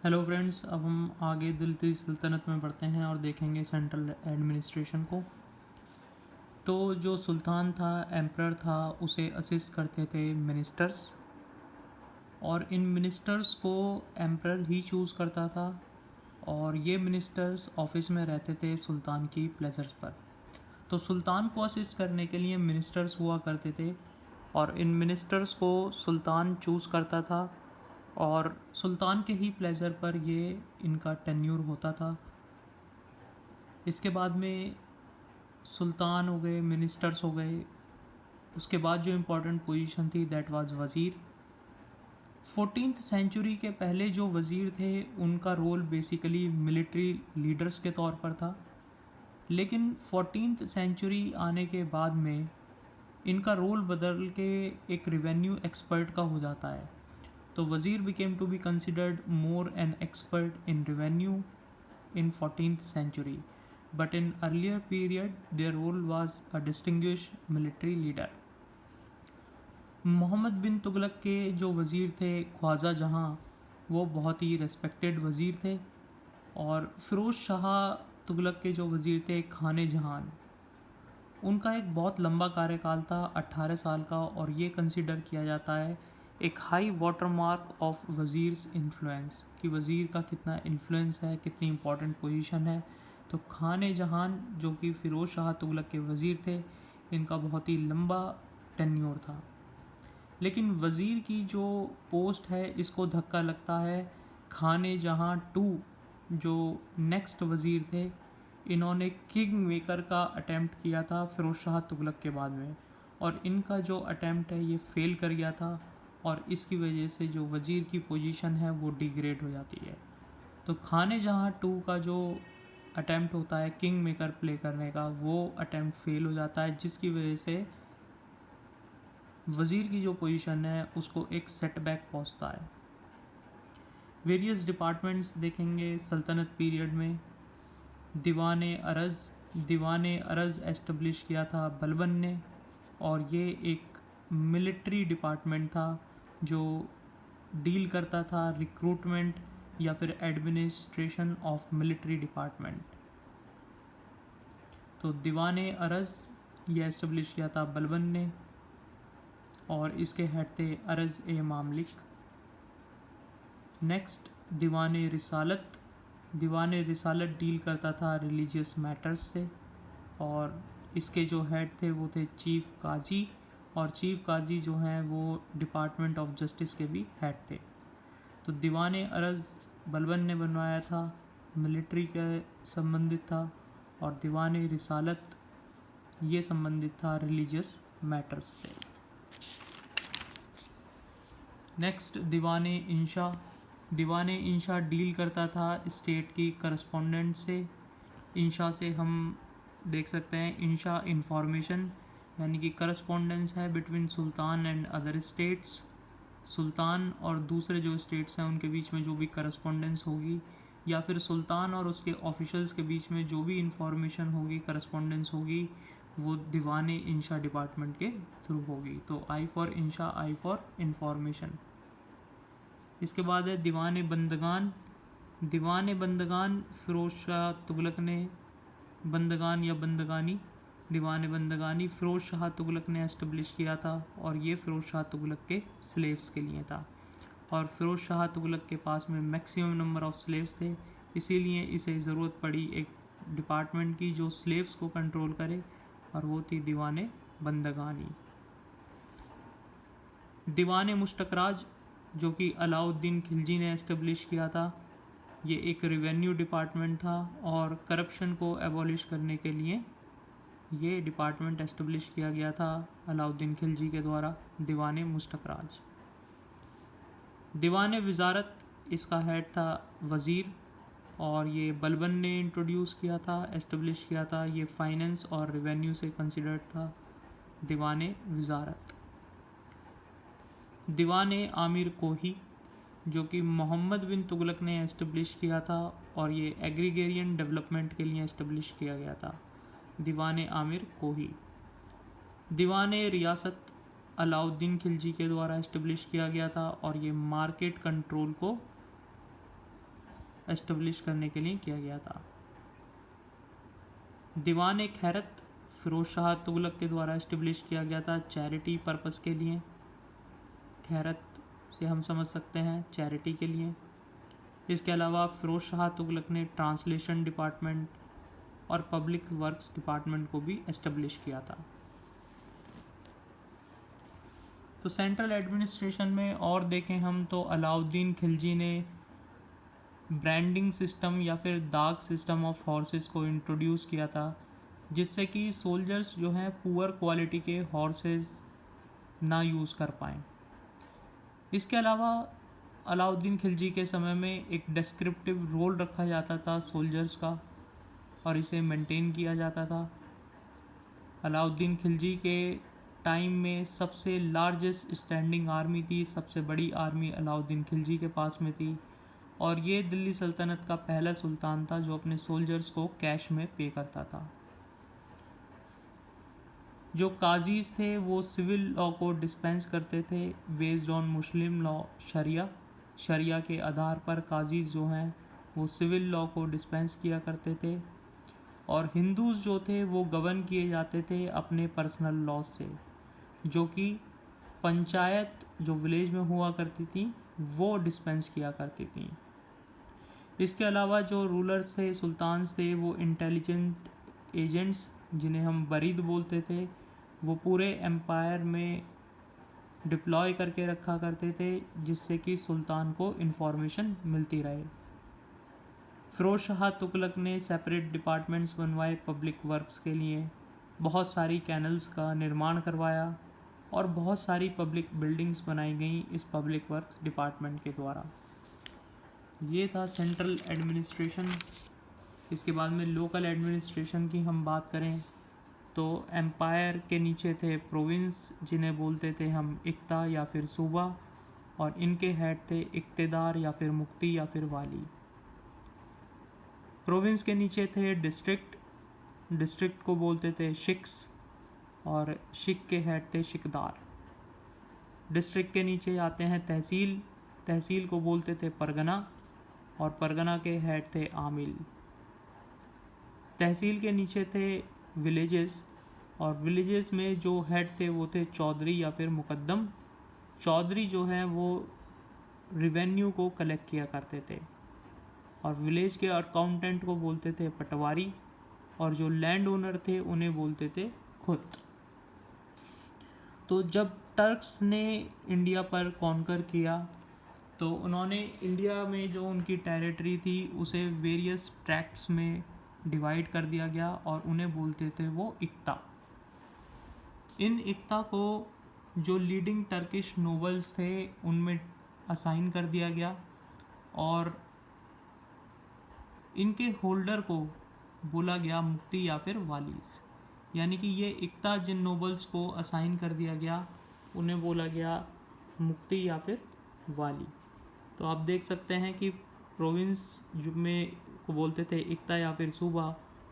Hello friends, अब हम आगे दिल्ली सल्तनत में बढ़ते हैं और देखेंगे सेंट्रल एडमिनिस्ट्रेशन को। तो जो सुल्तान था, एम्परर था, उसे असिस्ट करते थे मिनिस्टर्स, और इन मिनिस्टर्स को एम्परर ही चूज़ करता था, और ये मिनिस्टर्स ऑफिस में रहते थे सुल्तान की प्लेजर्स पर। तो सुल्तान को असिस्ट करने के लिए मिनिस्टर्स हुआ करते थे, और इन मिनिस्टर्स को सुल्तान चूज़ करता था, और सुल्तान के ही प्लेजर पर ये इनका टेन्यूर होता था। इसके बाद में सुल्तान हो गए, मिनिस्टर्स हो गए, उसके बाद जो इम्पोर्टेंट पोजीशन थी दैट वाज वज़ीर। 14th सेंचुरी के पहले जो वज़ीर थे उनका रोल बेसिकली मिलिट्री लीडर्स के तौर पर था, लेकिन 14th सेंचुरी आने के बाद में इनका रोल बदल के एक रेवेन्यू एक्सपर्ट का हो जाता है। तो वज़ीर became to be considered more an expert in revenue in 14th century, but in earlier period their role was a distinguished military leader. Mohammad bin Tughlaq के जो वज़ीर थे ख्वाजा जहाँ, वो बहुत ही रेस्पेक्टेड वज़ीर थे, और फ़िरोज़ शाह तुगलक के जो वज़ीर थे खाने जहान, उनका एक बहुत लंबा कार्यकाल था 18 साल का, और ये कंसिडर किया जाता है एक high water mark of wazir's influence, कि वज़ीर का कितना इन्फ्लुएंस है, कितनी इंपॉर्टेंट पोजीशन है। तो खाने जहान जो कि फ़िरोज़ शाह तुगलक के वज़ीर थे, इनका बहुत ही लंबा टेन्योर था। लेकिन वज़ीर की जो पोस्ट है इसको धक्का लगता है खाने जहां टू, जो नेक्स्ट वज़ीर थे। इन्होंने किंग मेकर का अटेम्प्ट किया था फ़िरोज़ शाह तुगलक के बाद में, और इनका जो अटेम्प्ट है ये फेल कर गया था, और इसकी वजह से जो वज़ीर की पोजीशन है वो डिग्रेड हो जाती है। तो खाने जहां टू का जो अटेम्प्ट होता है किंग मेकर प्ले करने का, वो अटेम्प्ट फेल हो जाता है, जिसकी वजह से वज़ीर की जो पोजीशन है उसको एक सेटबैक पहुंचता है। वेरियस डिपार्टमेंट्स देखेंगे सल्तनत पीरियड में। दीवान अरज़ एस्टेब्लिश किया था बलबन ने, और ये एक मिलिट्री डिपार्टमेंट था जो डील करता था रिक्रूटमेंट या फिर एडमिनिस्ट्रेशन ऑफ मिलिट्री डिपार्टमेंट। तो दीवान अरज़ ये एस्टेब्लिश किया था बलबन ने, और इसके हेड थे अरज़ ए मामलिक। नेक्स्ट दीवान रिसालत डील करता था रिलीजियस मैटर्स से, और इसके जो हेड थे वो थे चीफ काजी, और चीफ काजी जो हैं वो डिपार्टमेंट ऑफ जस्टिस के भी हेड थे। तो दीवान अरज़ बलबन ने बनवाया था, मिलिट्री के संबंधित था, और दीवान रिसालत ये संबंधित था रिलीजियस मैटर्स से। नेक्स्ट दीवान इंशा डील करता था स्टेट की करस्पॉन्डेंट से। इंशा से हम देख सकते हैं इंशा इंफॉर्मेशन, यानी कि करस्पॉन्डेंस है between sultan and other states. सुल्तान और दूसरे जो स्टेट्स हैं उनके बीच में जो भी करस्पॉन्डेंस होगी, या फिर सुल्तान और उसके ऑफिशियल्स के बीच में जो भी इंफॉर्मेशन होगी, करस्पॉन्डेंस होगी, वो दीवान इंशा डिपार्टमेंट के थ्रू होगी। तो I for insha, I for information. इसके बाद है दीवान बंदगान फ़िरोज़ शाह तुगलक ने दीवान बंदगानी फ़िरोज़ शाह तुगलक ने एस्टेब्लिश किया था, और ये फ़िरोज़ शाह तुगलक के स्लेव्स के लिए था, और फ़िरोज़ शाह तुगलक के पास में मैक्सिमम नंबर ऑफ़ स्लेव्स थे, इसीलिए इसे ज़रूरत पड़ी एक डिपार्टमेंट की जो स्लेव्स को कंट्रोल करे, और वो थी दीवान बंदगानी। दीवान मुश्तकराज जो कि अलाउद्दीन खिलजी ने एस्टेब्लिश किया था, ये एक रेवेन्यू डिपार्टमेंट था, और करप्शन को एबॉलिश करने के लिए ये डिपार्टमेंट एस्टेब्लिश किया गया था अलाउद्दीन खिलजी के द्वारा। दीवान मुश्तकराज। दीवान वज़ारत, इसका हेड था वज़ीर, और ये बलबन ने इंट्रोड्यूस किया था, एस्टेब्लिश किया था। ये फाइनेंस और रेवेन्यू से कंसिडर्ड था दीवान वज़ारत। दीवान आमिर कोही जो कि मोहम्मद बिन तुगलक ने एस्टेब्लिश किया था, और ये एग्रीगेरियन डेवलपमेंट के लिए एस्टेब्लिश किया गया था। दीवान आमिर कोही। दीवान रियासत अलाउद्दीन खिलजी के द्वारा एस्टेब्लिश किया गया था, और ये मार्केट कंट्रोल को एस्टेब्लिश करने के लिए किया गया था। दीवान खैरत फिरोज शाह तुगलक के द्वारा एस्टेब्लिश किया गया था चैरिटी पर्पस के लिए। खैरत से हम समझ सकते हैं चैरिटी के लिए। इसके अलावा फिरोज शाह तुगलक ने ट्रांसलेशन डिपार्टमेंट और पब्लिक वर्क्स डिपार्टमेंट को भी एस्टेब्लिश किया था। तो सेंट्रल एडमिनिस्ट्रेशन में और देखें हम तो अलाउद्दीन खिलजी ने ब्रांडिंग सिस्टम या फिर दाग सिस्टम ऑफ हॉर्सेस को इंट्रोड्यूस किया था, जिससे कि सोल्जर्स जो हैं पुअर क्वालिटी के हॉर्सेस ना यूज़ कर पाएँ। इसके अलावा अलाउद्दीन खिलजी के समय में एक डिस्क्रिप्टिव रोल रखा जाता था सोल्जर्स का और इसे मेंटेन किया जाता था। अलाउद्दीन खिलजी के टाइम में सबसे लार्जेस्ट स्टैंडिंग आर्मी थी, सबसे बड़ी आर्मी अलाउद्दीन खिलजी के पास में थी और ये दिल्ली सल्तनत का पहला सुल्तान था जो अपने सोल्जर्स को कैश में पे करता था। जो काजीज थे वो सिविल लॉ को डिस्पेंस करते थे बेस्ड ऑन मुस्लिम लॉ शरिया के आधार पर काजीज जो हैं वो सिविल लॉ को डिस्पेंस किया करते थे और हिंदूज जो थे वो गवर्न किए जाते थे अपने पर्सनल लॉ से, जो कि पंचायत जो विलेज में हुआ करती थी वो डिस्पेंस किया करती थी। इसके अलावा जो रूलर्स थे सुल्तान्स थे वो इंटेलिजेंट एजेंट्स जिन्हें हम बरीद बोलते थे वो पूरे एम्पायर में डिप्लॉय करके रखा करते थे, जिससे कि सुल्तान को इन्फॉर्मेशन मिलती रहे। फिरोज शाह तुगलक ने सेपरेट डिपार्टमेंट्स बनवाए पब्लिक वर्क्स के लिए, बहुत सारी कैनल्स का निर्माण करवाया और बहुत सारी पब्लिक बिल्डिंग्स बनाई गई इस पब्लिक वर्क्स डिपार्टमेंट के द्वारा। ये था सेंट्रल एडमिनिस्ट्रेशन। इसके बाद में लोकल एडमिनिस्ट्रेशन की हम बात करें तो एम्पायर के नीचे थे प्रोविंस जिन्हें बोलते थे हम इक्ता या फिर सूबा और इनके हेड थे इक्तेदार या फिर मुफ्ती या फिर वाली। प्रोविंस के नीचे थे डिस्ट्रिक्ट को बोलते थे शिक्स और शिक के हेड थे शिकदार। डिस्ट्रिक्ट के नीचे आते हैं तहसील को बोलते थे परगना और परगना के हेड थे आमिल। तहसील के नीचे थे विलेजेस और विलेजेस में जो हेड थे वो थे चौधरी या फिर मुकद्दम। चौधरी जो हैं वो रिवेन्यू को कलेक्ट किया करते थे और विलेज के अकाउंटेंट को बोलते थे पटवारी और जो लैंड ओनर थे उन्हें बोलते थे खुद। तो जब टर्क्स ने इंडिया पर कॉन्कर किया तो उन्होंने इंडिया में जो उनकी टेरिटरी थी उसे वेरियस ट्रैक्ट्स में डिवाइड कर दिया गया और उन्हें बोलते थे वो इक्ता। इन इक्ता को जो लीडिंग टर्किश नोबल्स थे उनमें असाइन कर दिया गया और इनके होल्डर को बोला गया मुफ्ती या फिर वालीज। यानी कि ये इक्ता जिन नोबल्स को असाइन कर दिया गया उन्हें बोला गया मुफ्ती या फिर वाली। तो आप देख सकते हैं कि प्रोविंस में को बोलते थे इक्ता या फिर सूबा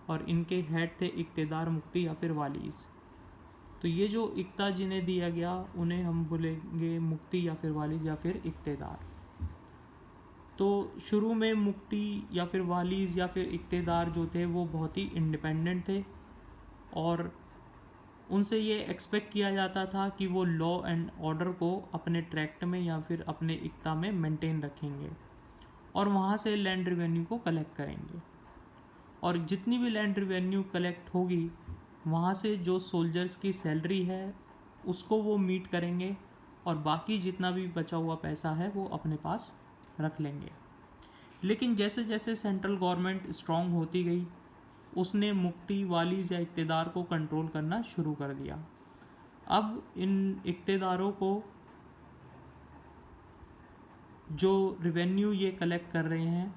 और इनके हेड थे इक्तेदार मुफ्ती या फिर वालीज। तो ये जो इक्ता जिन्हें दिया गया उन्हें हम बोलेंगे मुफ्ती या फिर वालीज या फिर इक्तेदार। तो शुरू में मुफ्ती या फिर वालीज या फिर इक्तेदार जो थे वो बहुत ही इंडिपेंडेंट थे और उनसे ये एक्सपेक्ट किया जाता था कि वो लॉ एंड ऑर्डर को अपने ट्रैक्ट में या फिर अपने इक्ता में मेंटेन रखेंगे और वहाँ से लैंड रेवेन्यू को कलेक्ट करेंगे और जितनी भी लैंड रेवेन्यू कलेक्ट होगी वहाँ से जो सोल्जर्स की सैलरी है उसको वो मीट करेंगे और बाकी जितना भी बचा हुआ पैसा है वो अपने पास रख लेंगे। लेकिन जैसे जैसे सेंट्रल गवर्नमेंट स्ट्रॉन्ग होती गई उसने मुफ्ती वालीज या इक्तेदार को कंट्रोल करना शुरू कर दिया। अब इन इक्तेदारों को जो रिवेन्यू ये कलेक्ट कर रहे हैं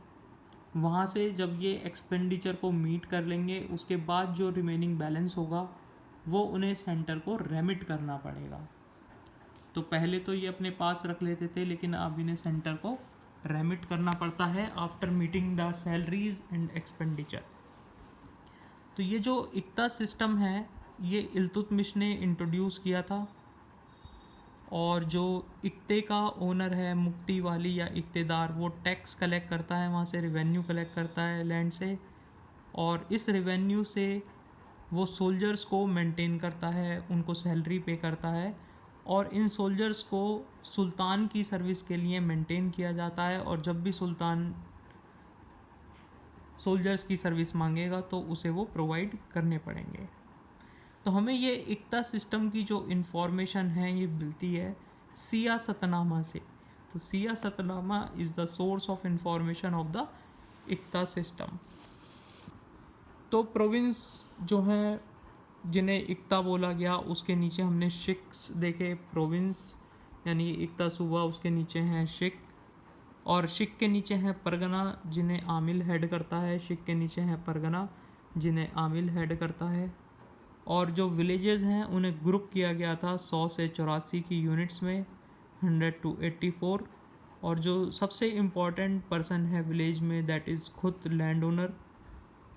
वहाँ से जब ये एक्सपेंडिचर को मीट कर लेंगे उसके बाद जो रिमेनिंग बैलेंस होगा वो उन्हें सेंटर को रेमिट करना पड़ेगा। तो पहले तो ये अपने पास रख लेते थे लेकिन अब इन्हें सेंटर को रेमिट करना पड़ता है after meeting the salaries and expenditure. तो ये जो इक्ता सिस्टम है ये इल्तुतमिश ने इंट्रोड्यूस किया था और जो इक्ते का ओनर है, मुक्ति वाली या इक्तेदार, वो टैक्स कलेक्ट करता है, वहाँ से रेवेन्यू कलेक्ट करता है लैंड से, और इस रेवेन्यू से वो सोल्जर्स को मेंटेन करता है, उनको सैलरी पे करता है, और इन सोल्जर्स को सुल्तान की सर्विस के लिए मेंटेन किया जाता है, और जब भी सुल्तान सोल्जर्स की सर्विस मांगेगा तो उसे वो प्रोवाइड करने पड़ेंगे। तो हमें ये इक्ता सिस्टम की जो इन्फॉर्मेशन है ये मिलती है सियासतनामा से। तो Siyasatnama is the source of information of the iqta system. तो प्रोविंस जो हैं जिन्हें इक्ता बोला गया, उसके नीचे हमने शिक्स देखे। प्रोविंस यानी इक्ता सूबा, उसके नीचे हैं शिक, और शिक के नीचे हैं परगना जिन्हें आमिल हेड करता है। शिक के नीचे हैं परगना जिन्हें आमिल हेड करता है। और जो विलेजेस हैं उन्हें ग्रुप किया गया था 100 से 84 की यूनिट्स में, 100 to 84। और जो सबसे इम्पॉर्टेंट पर्सन है विलेज में, दैट इज़ खुद लैंड ओनर।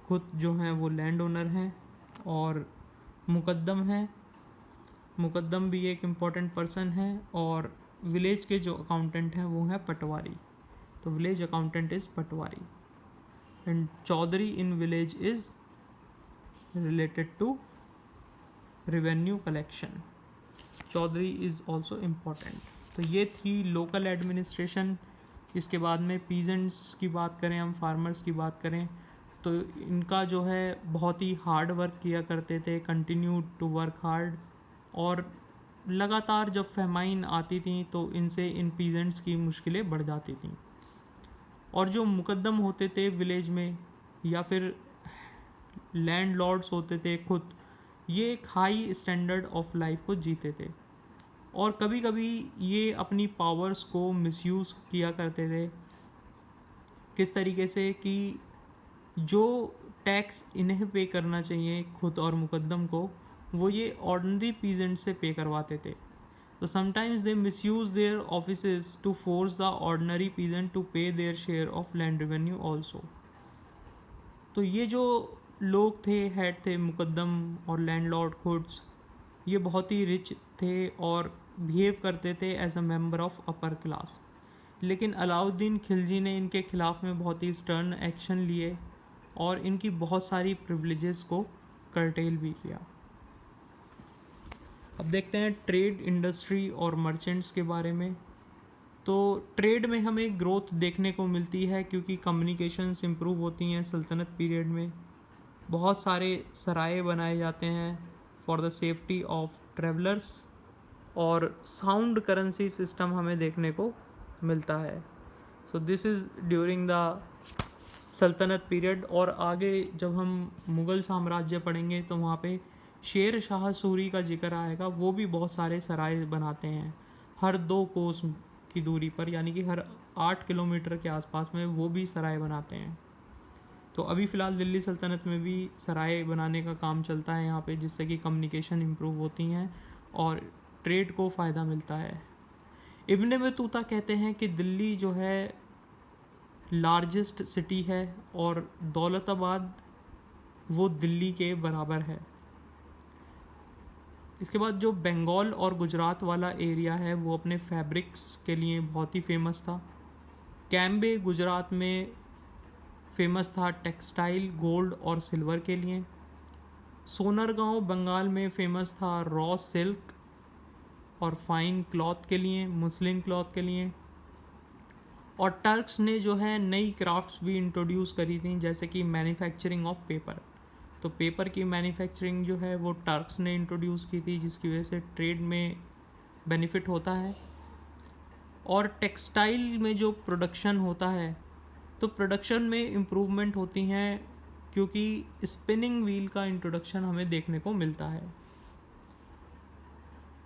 खुद जो हैं वो लैंड ओनर हैं। और मुकद्दम है, मुकद्दम भी एक इम्पॉर्टेंट पर्सन है। और विलेज के जो अकाउंटेंट हैं वो हैं पटवारी। तो village accountant is patwari. And Chaudhary in village is related to revenue collection. Chaudhary is also important. तो ये थी लोकल एडमिनिस्ट्रेशन। इसके बाद में पीजेंट्स की बात करें, हम फार्मर्स की बात करें, तो इनका जो है बहुत ही हार्ड वर्क किया करते थे, कंटिन्यू टू वर्क हार्ड। और लगातार जब फेमाइन आती थी तो इनसे इन पीजेंट्स की मुश्किलें बढ़ जाती थी। और जो मुकद्दम होते थे विलेज में या फिर लैंड लॉर्ड्स होते थे खुद, ये एक हाई स्टैंडर्ड ऑफ लाइफ को जीते थे। और कभी कभी ये अपनी पावर्स को मिसयूज़ किया करते थे। किस तरीके से कि जो टैक्स इन्हें पे करना चाहिए खुद और मुकद्दम को, वो ये ऑर्डिनरी पीजेंट से पे करवाते थे। तो sometimes they misuse their offices to force the ordinary peasant to pay their share of land revenue also. तो ये जो लोग थे, हेड थे, मुकद्दम और लैंडलॉर्ड खुड्स, ये बहुत ही रिच थे और बिहेव करते थे as a member of upper class. लेकिन अलाउद्दीन खिलजी ने इनके खिलाफ में बहुत ही स्टर्न एक्शन लिए और इनकी बहुत सारी प्रिविलेजेस को कर्टेल भी किया। अब देखते हैं ट्रेड, इंडस्ट्री और मर्चेंट्स के बारे में। तो ट्रेड में हमें ग्रोथ देखने को मिलती है क्योंकि कम्युनिकेशंस इम्प्रूव होती हैं सल्तनत पीरियड में। बहुत सारे सराय बनाए जाते हैं for the safety of travellers, और साउंड करेंसी सिस्टम हमें देखने को मिलता है। So this is during the सल्तनत पीरियड। और आगे जब हम मुग़ल साम्राज्य पढ़ेंगे तो वहाँ पे शेर शाह सूरी का जिक्र आएगा। वो भी बहुत सारे सराय बनाते हैं हर 2 कोस की दूरी पर, यानी कि हर 8 किलोमीटर के आसपास में वो भी सराय बनाते हैं। तो अभी फ़िलहाल दिल्ली सल्तनत में भी सराय बनाने का काम चलता है यहाँ पे, जिससे कि कम्युनिकेशन इम्प्रूव होती हैं और ट्रेड को फ़ायदा मिलता है। इब्ने बतूता कहते हैं कि दिल्ली जो है लार्जेस्ट सिटी है और दौलताबाद वो दिल्ली के बराबर है। इसके बाद जो बंगाल और गुजरात वाला एरिया है वो अपने फैब्रिक्स के लिए बहुत ही फेमस था। कैम्बे गुजरात में फेमस था टेक्सटाइल, गोल्ड और सिल्वर के लिए। सोनरगांव बंगाल में फेमस था रॉ सिल्क और फाइन क्लॉथ के लिए, मुस्लिन क्लॉथ के लिए। और टर्क्स ने जो है नई क्राफ्ट्स भी इंट्रोड्यूस करी थी, जैसे कि मैन्युफैक्चरिंग ऑफ पेपर। तो पेपर की मैन्युफैक्चरिंग जो है वो टर्क्स ने इंट्रोड्यूस की थी, जिसकी वजह से ट्रेड में बेनिफिट होता है। और टेक्सटाइल में जो प्रोडक्शन होता है तो प्रोडक्शन में इम्प्रूवमेंट होती हैं क्योंकि स्पिनिंग व्हील का इंट्रोडक्शन हमें देखने को मिलता है।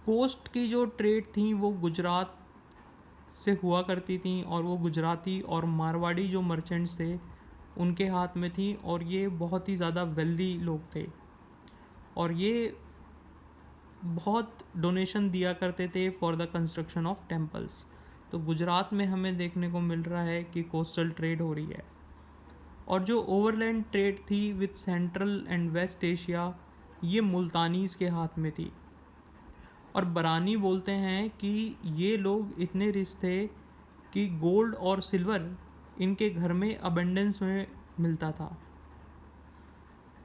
कोस्ट की जो ट्रेड थी वो गुजरात से हुआ करती थी और वो गुजराती और मारवाड़ी जो मर्चेंट्स थे उनके हाथ में थी, और ये बहुत ही ज़्यादा वेल्दी लोग थे और ये बहुत डोनेशन दिया करते थे for the construction of temples. तो गुजरात में हमें देखने को मिल रहा है कि कोस्टल ट्रेड हो रही है। और जो ओवरलैंड ट्रेड थी with central and west Asia, ये मुल्तानीज़ के हाथ में थी। और बरानी बोलते हैं कि ये लोग इतने रिच थे कि गोल्ड और सिल्वर इनके घर में अबंडेंस में मिलता था।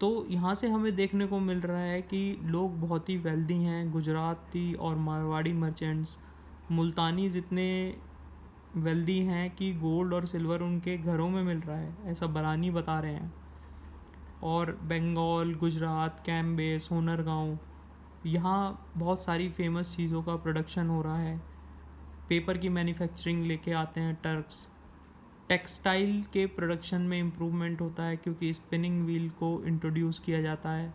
तो यहाँ से हमें देखने को मिल रहा है कि लोग बहुत ही वेल्दी हैं। गुजराती और मारवाड़ी मर्चेंट्स मुल्तानी जितने वेल्दी हैं कि गोल्ड और सिल्वर उनके घरों में मिल रहा है, ऐसा बरानी बता रहे हैं। और बंगाल, गुजरात, कैम्बे, सोनरगांव, यहाँ बहुत सारी फेमस चीज़ों का प्रोडक्शन हो रहा है। पेपर की मैन्युफैक्चरिंग लेके आते हैं टर्क्स। टेक्सटाइल के प्रोडक्शन में इम्प्रूवमेंट होता है क्योंकि स्पिनिंग व्हील को इंट्रोड्यूस किया जाता है।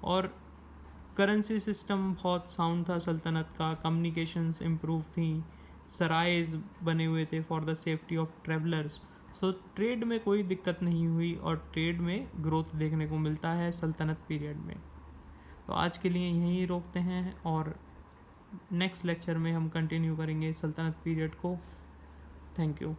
और करेंसी सिस्टम बहुत साउंड था सल्तनत का, कम्युनिकेशंस इम्प्रूव थी, सराइज बने हुए थे for the safety of travellers. So trade में कोई दिक्कत नहीं हुई और ट्रेड में ग्रोथ देखने को मिलता है सल्तनत पीरियड में। तो आज के लिए यहीं रोकते हैं और नेक्स्ट लेक्चर में हम कंटिन्यू करेंगे सल्तनत पीरियड को। Thank you.